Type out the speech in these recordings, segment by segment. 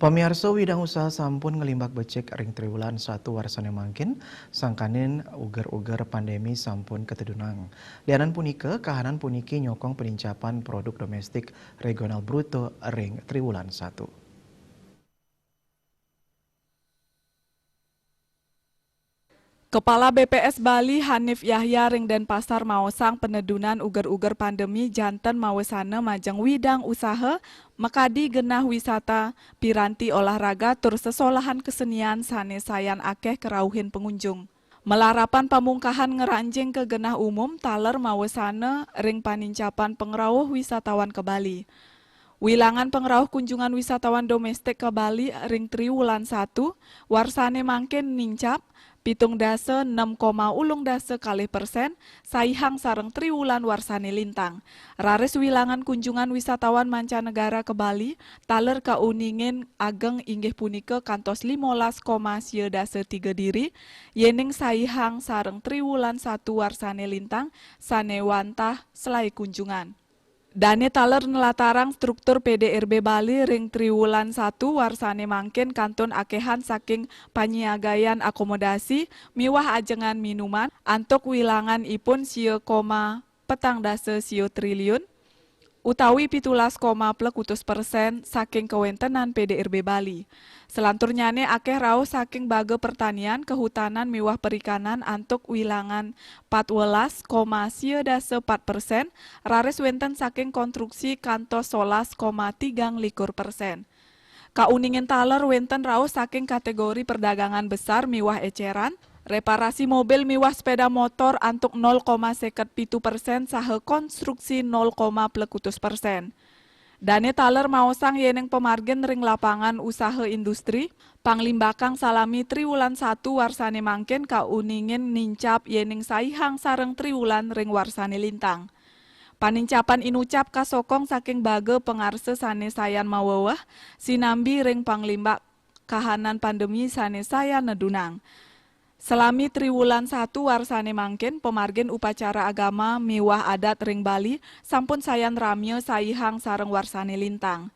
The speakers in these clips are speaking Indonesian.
Pamirsa widang usaha sampun ngelimbak becek ring triwulan 1 warsane mangkin sangkanin uger-uger pandemi sampun ketedunang. Lianan punika kahanan puniki nyokong penincapan produk domestik regional bruto ring triwulan 1. Kepala BPS Bali Hanif Yahya ring Denpasar maosang penedunan uger-uger pandemi janten mawesana majang widang usaha makadi genah wisata piranti olahraga tur sesolahan kesenian sane sayan akeh kerauhin pengunjung. Melarapan pamungkahan ngeranjing ke genah umum taler mawesana ring panincapan pengrauh wisatawan ke Bali. Wilangan pengrauh kunjungan wisatawan domestik ke Bali ring triwulan 1 warsane mangkin nincap 7,6,0% saihang sareng triwulan warsane lintang. Raris wilangan kunjungan wisatawan mancanegara ke Bali taler kauningin ageng inggih punika kantos 15,3 diri yening saihang sareng triwulan 1 warsane lintang sanewantah selai kunjungan. Dane taler nelatarang struktur PDRB Bali ring triwulan 1 warsane mangkin kantun akehan saking panyiagayan akomodasi miwah ajengan minuman antuk wilangan ipun 0,14 triliun utawi 17,+% saking kewentenan PDRB Bali. Selanturnyane akeh raos saking bage pertanian, kehutanan miwah perikanan antuk wilangan 14,4%, raris wenten saking konstruksi kantos 11,3%. Kauningin taler wenten raos saking kategori perdagangan besar miwah eceran, reparasi mobil miwah sepeda motor antuk 0,57% saha konstruksi 0,+%. Dane taler maosang yeneng pemargen ring lapangan usaha industri, Panglimbakang salami triwulan 1 warsane mangkin kauningin nincap yeneng saihang sareng triwulan ring warsane lintang. Panincapan inucap kasokong saking bage pengarse sane sayan mawewah, sinambi ring panglimbak kahanan pandemi sane sayan nedunang. Selami triwulan 1 warsane mangkin pemargen upacara agama miwah adat ring Bali sampun sayan ramye saihang sareng warsane lintang.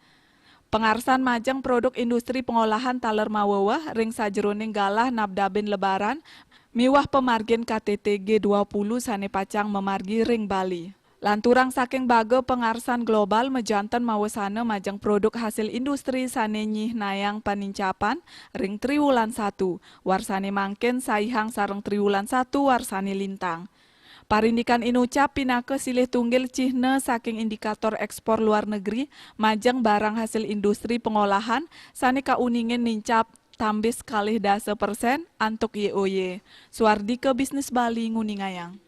Pengarsan majeng produk industri pengolahan taler mawewah ring sajeroning galah nabdabin lebaran miwah pemargen KTT G20 sane pacang memargi ring Bali. Lanturang saking bage pengarsan global mejanten mawesana majang produk hasil industri sane nyih nayang panincapan ring triwulan 1 warsane mangkin saihang sareng triwulan 1 warsane lintang. Parindikan inucap pinake silih tunggil cihne saking indikator ekspor luar negeri majang barang hasil industri pengolahan sane kauningin nincap tambis kalih dase % antuk YOY. Suardike Bisnis Bali Nguningayang.